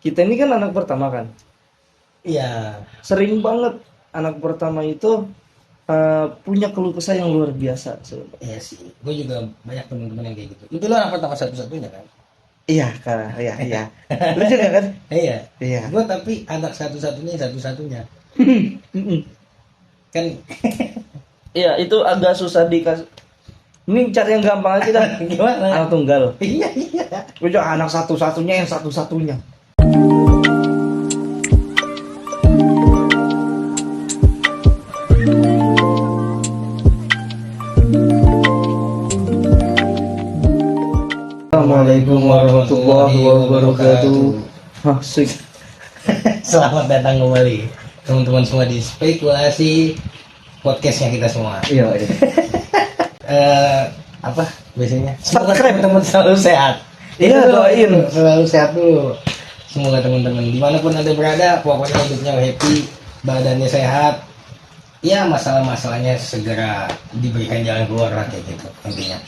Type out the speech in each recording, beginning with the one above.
Kita ini kan anak pertama kan. Iya. Sering banget anak pertama itu punya keluh kesah yang luar biasa sebenarnya. Iya sih, gue juga banyak teman-teman yang kayak gitu. Itu lo anak pertama satu-satunya kan? Iya, Kak. Iya, iya. Lu juga kan? Iya. Iya. Gue tapi anak satu-satunya Mm-mm. kan. Iya, itu agak susah dikasih. Ini cari yang gampang aja dah. Gimana? Anak tunggal. Iya. Gue juga anak satu-satunya yang satu-satunya. Assalamualaikum warahmatullahi wabarakatuh. Asik. Selamat datang kembali teman-teman semua di spekulasi podcastnya kita semua. Iya, iya. Apa biasanya? Semoga Subscribe. teman-teman selalu sehat. Iya, Itu doain. selalu sehat dulu. Semoga teman-teman dimanapun anda berada, pokoknya hidupnya happy, badannya sehat. Ya masalah-masalahnya segera diberikan jalan keluar lah kayak gitu intinya.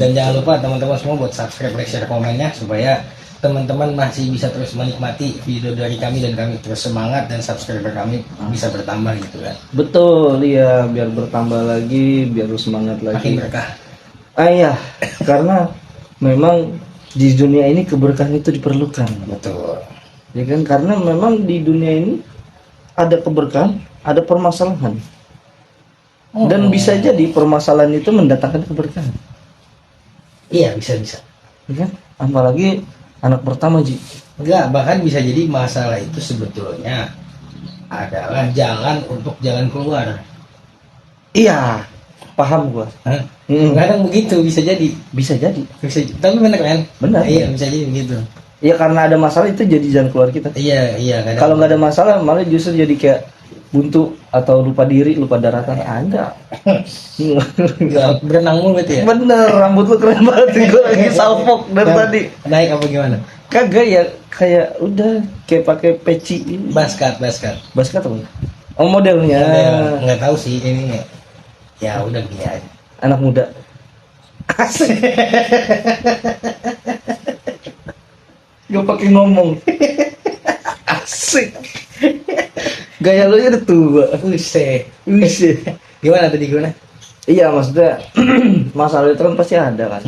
Dan jangan lupa teman-teman semua buat subscribe, like, share, komennya supaya teman-teman masih bisa terus menikmati video dari kami dan kami terus semangat dan subscriber kami bisa bertambah gitu kan. Betul, iya, biar bertambah lagi, biar lu semangat Makin lagi. berkah. Iya, karena memang di dunia ini keberkahan itu diperlukan. Betul. Ya kan, karena memang di dunia ini ada keberkahan, ada permasalahan. Dan bisa jadi permasalahan itu mendatangkan keberkahan. Iya bisa. Ya kan? Apalagi anak pertama, Ji. Enggak, bahkan bisa jadi masalah itu sebetulnya adalah jalan untuk jalan keluar. Iya, paham gua. Hah? Mm. Kadang begitu bisa jadi. Bisa jadi. Tapi bener kan? Benar. Iya bisa jadi begitu. Ya karena ada masalah itu jadi jalan keluar kita. Iya kadang. Kalau nggak ada masalah malah justru jadi kayak buntu atau lupa diri, lupa daratan. Ada. Nggak, berenang mulu gitu ya. Bener, rambut lu keren banget. Gue lagi salpok dari Nah, tadi. Naik apa gimana? Kagak ya, kayak udah kayak pakai peci ini. Basket. Basket apa? Oh, modelnya. Nggak tahu sih ini. Ya udah gini aja. Anak muda. Asik. Gak pakai ngomong. Asik. Gaya lu udah tua. Buset. Buset. Gimana tadi gimana? Iya, maksudnya masalah itu kan pasti ada kan.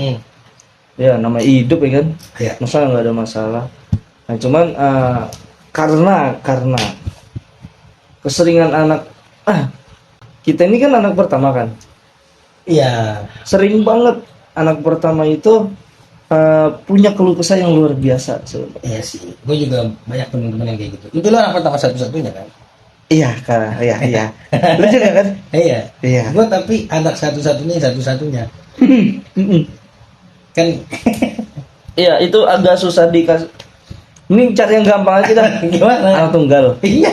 Ya namanya hidup ya kan. Iya. Masa nggak ada masalah. Nah cuman karena keseringan anak kita ini kan anak pertama kan. Iya. Sering banget anak pertama itu punya keluh kesah yang luar biasa sebenarnya. Iya sih. Gue juga banyak teman-teman yang kayak gitu. Itu lo anak pertama satu-satunya kan? Iya, Kak. Iya. Lu juga kan? Iya. Iya. Gue tapi anak satu-satunya kan. Iya, itu agak susah dikasih. Ini cari yang gampang aja dah. Gimana? Anak tunggal. Iya.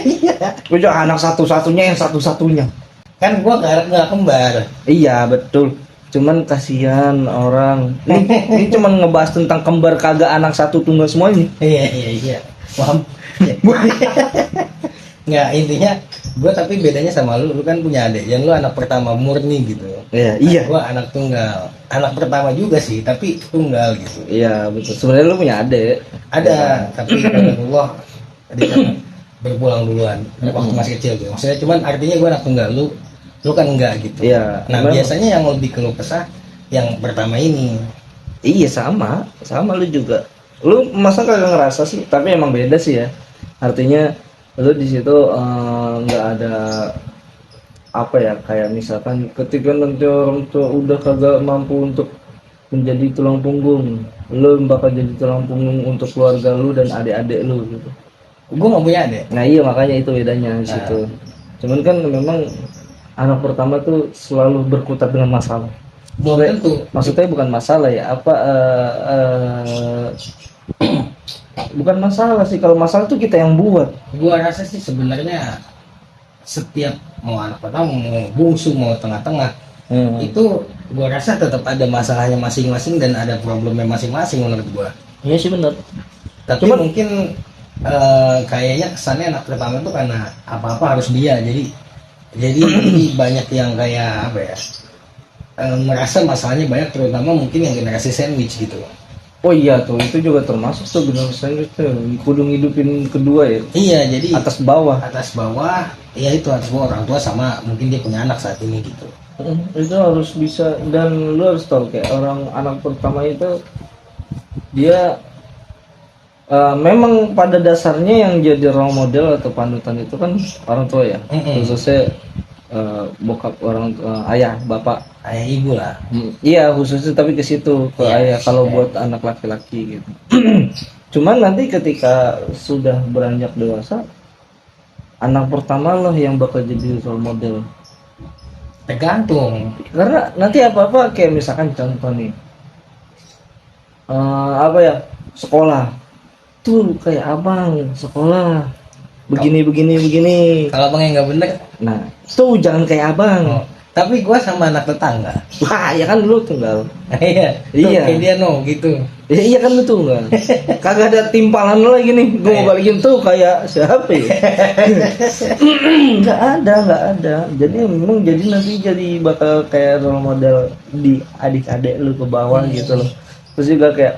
Gue juga anak satu-satunya yang satu-satunya. Kan gue nggak kembar. Iya, betul. Cuman kasihan orang. Ini cuman ngebahas tentang kembar kagak anak satu tunggal semua ini. Iya. Paham. Nggak, intinya gue tapi bedanya sama lu kan punya adik, yang lu anak pertama murni gitu. Iya. Gue anak tunggal, anak pertama juga sih tapi tunggal gitu. Iya, betul. Sebenarnya lu punya adik. Ada, Ya. tapi Allah dia berpulang duluan waktu masih kecil gitu. Maksudnya cuman artinya gue anak tunggal, lu kan enggak gitu. Iya. Nah Memang- biasanya yang lebih keluh kesah yang pertama ini. Iya, sama lu juga. Lu masa kagak ngerasa sih? Tapi emang beda sih ya. Artinya lu di situ nggak ada apa ya, kayak misalkan ketika nanti orang tua udah kagak mampu untuk menjadi tulang punggung, lu bakal jadi tulang punggung untuk keluarga lu dan adik-adik lu gitu. Gue nggak punya adik. Nah iya, makanya itu bedanya di situ. Cuman kan memang anak pertama tuh selalu berkutat dengan masalah. Belum tentu. Maksudnya bukan masalah ya, bukan masalah sih, kalau masalah tuh kita yang buat. Gua rasa sih sebenarnya setiap mau anak pertama, mau bungsu, mau tengah-tengah, itu gua rasa tetap ada masalahnya masing-masing dan ada problemnya masing-masing menurut gua. Iya sih benar. Tapi Cuman- mungkin kayaknya kesannya anak pertama tuh karena apa-apa harus dia, jadi banyak yang kayak apa ya, merasa masalahnya banyak, terutama mungkin yang generasi sandwich gitu. Oh iya tuh, itu juga termasuk tuh generasi itu kudu ngidupin kedua ya, Iya, jadi atas bawah. atas bawah, ya itu atas bawah orang tua sama mungkin dia punya anak saat ini gitu. Itu harus bisa, dan lu harus tahu kayak orang anak pertama itu dia memang pada dasarnya yang jadi role model atau panutan itu kan orang tua ya, khususnya bokap orang tua, ayah, bapak. Ayah ibu lah. Iya khususnya, tapi ke situ ke Iya, ayah kalau iya. buat anak laki-laki gitu. Cuman nanti ketika sudah beranjak dewasa, anak pertama loh yang bakal jadi role model. Tergantung. Karena nanti apa-apa kayak misalkan contoh nih, apa ya, sekolah tuh kayak abang sekolah begini begini begini. Kalau abang yang nggak bener, Nah tuh jangan kayak abang. oh. Tapi gua sama anak tetangga. Wah ya kan lu tunggal. Iya. Iya. Kayak dia no gitu. Ya, iya kan lu tunggal. Kagak ada timpalan lagi nih. Gue mau balikin tuh kayak siapa ya? nggak ada. Jadi memang jadi nanti jadi bakal kayak role model di adik-adik lu ke bawah gitu loh. Terus juga kayak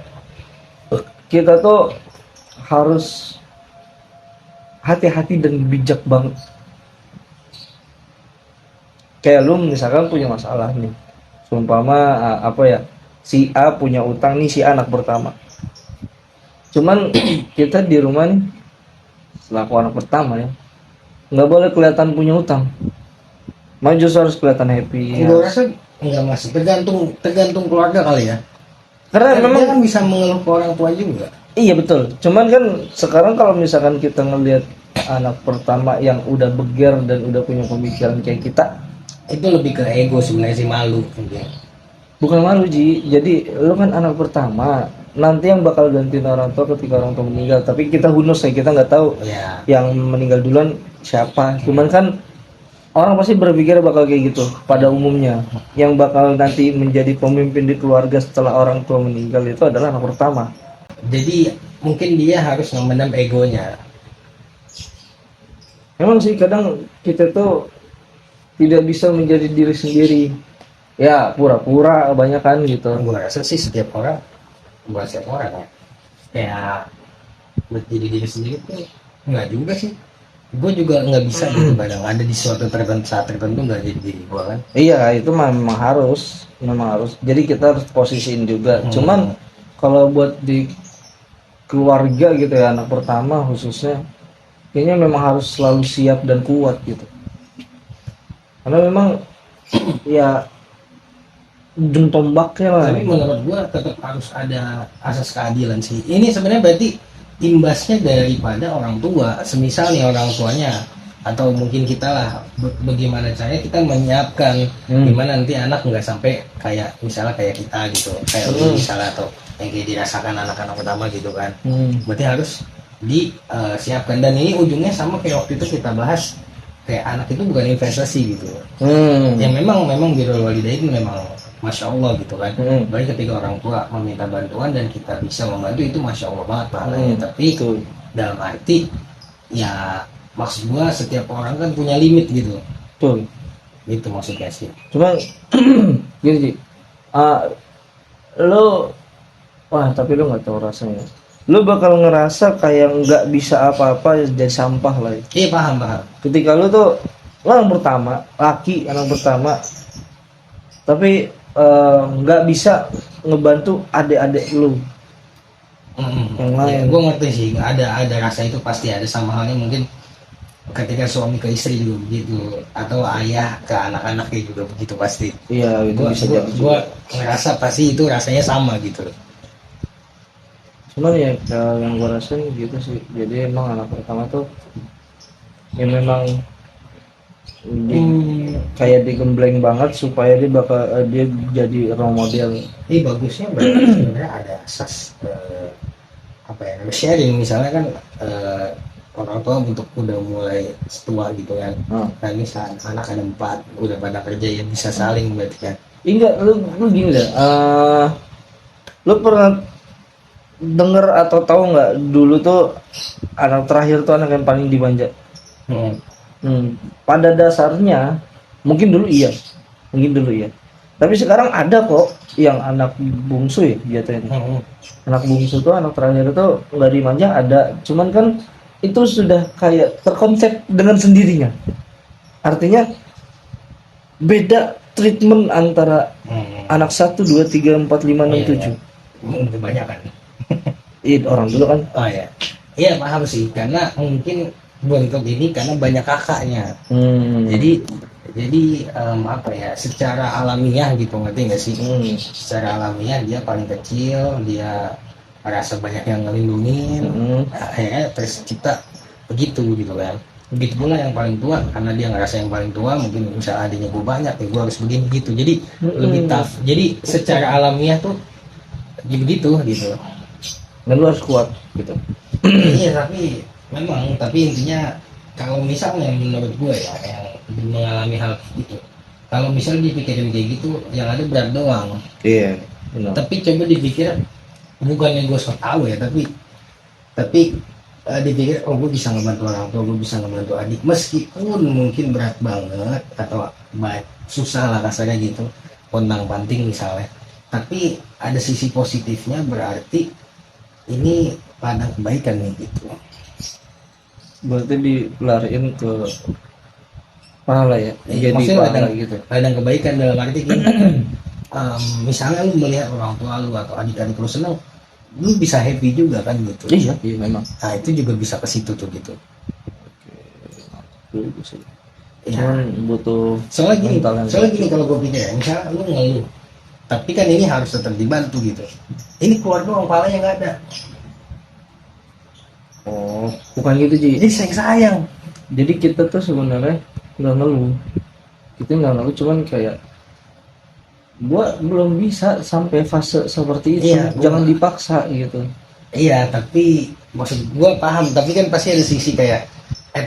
kita tuh harus hati-hati dan bijak banget. Kayak lu misalkan punya masalah nih, seumpama apa ya, si A punya utang nih, si A anak pertama, cuman kita di rumah nih selaku anak pertama ya nggak boleh kelihatan punya utang, maju harus kelihatan happy. Gua rasa nggak masuk. Tergantung keluarga kali ya. Karena Kan memang dia kan bisa mengeluh ke orang tua juga. iya betul, cuman kan sekarang kalau misalkan kita ngelihat anak pertama yang udah beger dan udah punya pemikiran kayak kita, Itu lebih ke ego sebenarnya sih, malu. bukan malu Ji, jadi lu kan anak pertama, nanti yang bakal gantiin orang tua ketika orang tua meninggal, tapi kita hunus ya, kita nggak tahu Ya. yang meninggal duluan siapa. Cuman kan orang pasti berpikir bakal kayak gitu pada umumnya, yang bakal nanti menjadi pemimpin di keluarga setelah orang tua meninggal itu adalah anak pertama. Jadi mungkin dia harus memendam egonya. Memang sih kadang kita tuh tidak bisa menjadi diri sendiri ya, pura-pura kebanyakan gitu. Gue rasa sih setiap orang, bukan setiap orang ya, kayak menjadi diri sendiri tuh nggak juga sih. Gue juga nggak bisa gitu, kadang ada di suatu saat tertentu nggak jadi diri gue kan. Iya itu memang harus jadi kita harus posisiin juga. Cuman kalau buat di keluarga gitu ya, anak pertama khususnya, kayaknya memang harus selalu siap dan kuat gitu, karena memang ya ujung tombaknya lah. Tapi menurut gua tetap harus ada asas keadilan sih. Ini sebenarnya berarti imbasnya daripada orang tua. Semisal nih orang tuanya atau mungkin kita lah, bagaimana caranya kita menyiapkan gimana nanti anak nggak sampai kayak misalnya kayak kita gitu, kayak lu misalnya, atau yang kayak dirasakan anak-anak pertama gitu kan. Berarti harus disiapkan, dan ini ujungnya sama kayak waktu itu kita bahas, kayak anak itu bukan investasi gitu. Yang memang birrul walidain memang masya Allah gitu kan. Baik ketika orang tua meminta bantuan dan kita bisa membantu, itu masya Allah banget pahalanya. Tapi itu dalam arti ya, maksud gua setiap orang kan punya limit gitu. Betul. Itu maksudnya sih. Cuma gini sih, lo tapi lo nggak tahu rasanya. Lo bakal ngerasa kayak nggak bisa apa-apa, jadi sampah lah. Iya, paham. Ketika lo tuh anak pertama, laki anak pertama, tapi nggak bisa ngebantu adik-adik lo yang lain. Ya, gue ngerti sih, ada rasa itu pasti ada, sama halnya mungkin ketika suami ke istri juga begitu, atau ayah ke anak-anaknya juga begitu pasti. Iya, itu bisa jadi. Gue ngerasa pasti itu rasanya sama gitu. Cuman ya yang gue rasain gitu sih, jadi emang anak pertama tuh ya memang kayak digembleng banget supaya dia bakal dia jadi role model. Bagusnya berarti sebenarnya ada asas apa ya, sharing misalnya kan, orang tua untuk udah mulai tua gitu kan. Nah ini saat anak ada 4 udah pada kerja, ya bisa saling berarti kan. Enggak, lu gini dah, lu pernah denger atau tahu nggak dulu tuh anak terakhir tuh anak yang paling dimanja. Pada dasarnya mungkin dulu iya, tapi sekarang ada kok yang anak bungsu ya jatuhnya. Hmm. Anak bungsu tuh anak terakhir tuh nggak dimanja ada, cuman kan itu sudah kayak terkonsep dengan sendirinya. Artinya beda treatment antara anak 1, 2, 3, 4, 5, 6, Iya, 7. Mungkin kebanyakan. Iya orang dulu kan. Oh ya, iya paham sih, karena mungkin bentuk ini karena banyak kakaknya. Jadi apa ya, secara alamiah gitu, ngerti nggak sih? Secara alamiah dia paling kecil, dia merasa banyak yang ngelindungin, akhirnya tercipta begitu gitu kan. Begitu pula yang paling tua, karena dia ngerasa yang paling tua, mungkin misalnya adiknya gue banyak, ya gue harus begini gitu. Jadi lebih tough. Jadi secara alamiah tuh ya begitu gitu. Dan lu harus kuat gitu. Iya, tapi intinya kalau misalnya menurut gue ya yang mengalami hal itu, kalau misalnya dipikirin kayak gitu yang ada berat doang. Iya, benar. Tapi coba dipikir, bukannya gue so tau ya, tapi dipikir, oh gue bisa ngebantu orang tua, gue bisa ngebantu adik, meskipun mungkin berat banget atau susah lah kasarnya gitu, pontang panting misalnya, tapi ada sisi positifnya, berarti ini ladang kebaikan nih gitu. Berarti dilariin ke pahala ya, jadi pahala gitu. Ladang kebaikan dalam arti gini, misalnya lu melihat orang tua lu atau adik-adik lu senang, lu bisa happy juga kan gitu. Iya memang. Nah itu juga bisa ke situ tuh gitu. Cuman butuh soalnya mental yang gini kalau gue pikir ya, misalnya lu ngeluh, tapi kan ini harus tetap dibantu gitu. Ini keluar doang, palanya nggak ada. Oh, bukan gitu Ji. Jadi sayang. Jadi kita tuh sebenarnya nggak ngeluh. Kita nggak ngeluh, cuman kayak gua belum bisa sampai fase seperti itu. Iya, jangan dipaksa gitu. Iya, tapi maksud gua paham, tapi kan pasti ada sisi kayak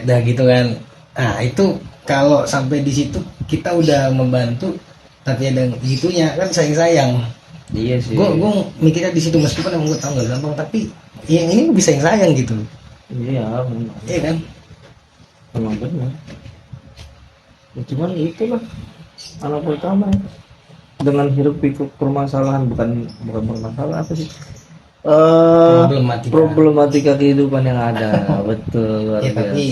dah gitu kan. Nah itu kalau sampai di situ kita udah membantu, tapi ada gitunya kan sayang. Iya sih. Gue mikirnya di situ, meskipun emang gue tau nggak gampang, tapi yang ini gue bisa yang sayang gitu. Iya memang. Iya kan? Memang benar. Ya, cuman itulah anak pertama ya. Dengan hirup pikuk permasalahan, bukan permasalahan apa sih? Problematika kehidupan yang ada. Betul, luar biasa. Tapi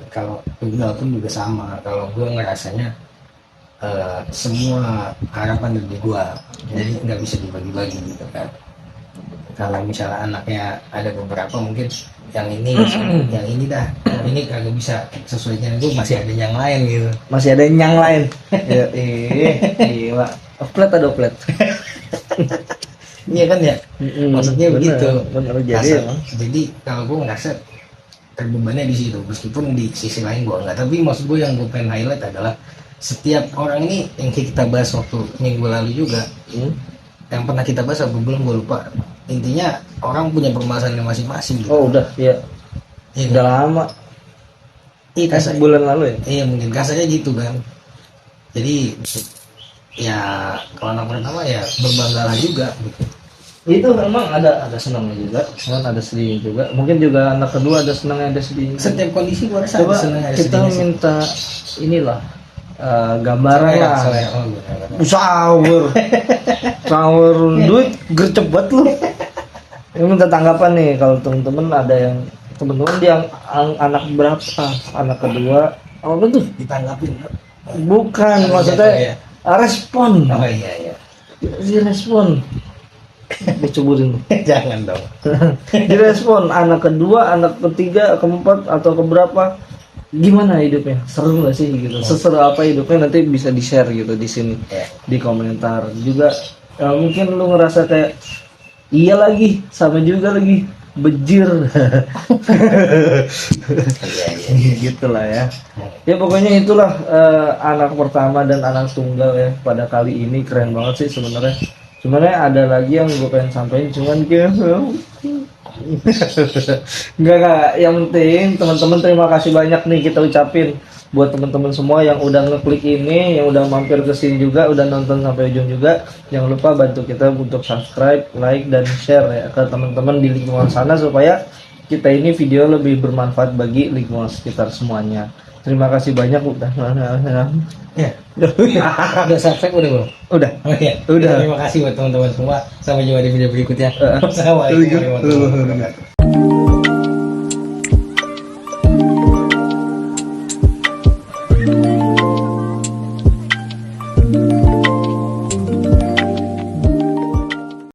kalau tunggal pun juga sama. Kalau gue ngerasanya semua harapan dari gue, jadi nggak bisa dibagi-bagi gitu kan. Kalau misalnya anaknya ada beberapa, mungkin yang ini dah, yang ini kagak bisa sesuai dengan gue, masih ada yang lain gitu. Masih ada yang lain. Ya, gila. Oplet ada oplet. Iya kan ya, maksudnya bener, begitu. Bener, jadi kalau gue ngerasa terbebannya di situ, meskipun di sisi lain gue enggak. Tapi maksud gue yang gue pengen highlight adalah setiap orang ini yang kita bahas waktu minggu lalu juga, yang pernah kita bahas apa belum gue lupa. Intinya orang punya permasalahan masing-masing gitu. Oh udah, ya. Udah lama. Iya kasar. Bulan lalu ya. Iya mungkin kasarnya gitu kan. Jadi ya kalau anak pertama ya berbanggalah juga gitu. Itu memang ada senangnya juga, ada sedihnya juga. Mungkin juga anak kedua ada senangnya, ada sedihnya. Setiap kondisi gua rasa coba ada senangnya, ada kita sedihnya. minta inilah gambaran lah. Sahur duit gercep banget lu. Ini minta tanggapan nih, kalau temen-temen ada yang temen-temen dia anak berapa, anak kedua apa tuh Ditanggapin. bukan maksudnya respon. Oh iya Direspon. Dicuburin. jangan dong. Direspon anak kedua, anak ketiga, keempat atau keberapa, gimana hidupnya, seru nggak sih gitu, seseru apa hidupnya, nanti bisa di share gitu di sini di komentar juga. Mungkin lu ngerasa kayak iya lagi, sama juga lagi bejir. Gitulah ya. Ya pokoknya itulah anak pertama dan anak tunggal ya pada kali ini. Keren banget sih sebenarnya ada lagi yang gue pengen sampaikan, cuman kayak enggak, yang penting teman-teman terima kasih banyak nih kita ucapin buat teman-teman semua yang udah ngeklik ini, yang udah mampir ke sini juga, udah nonton sampai ujung juga. Jangan lupa bantu kita untuk subscribe, like, dan share ya ke teman-teman di lingkungan sana, supaya kita ini video lebih bermanfaat bagi lingkungan sekitar semuanya. Terima kasih banyak udah. Ya. Udah subscribe udah belum? Udah. Oh iya. Udah. Terima kasih buat teman-teman semua. Sampai jumpa di video berikutnya. Assalamualaikum warahmatullahi wabarakatuh.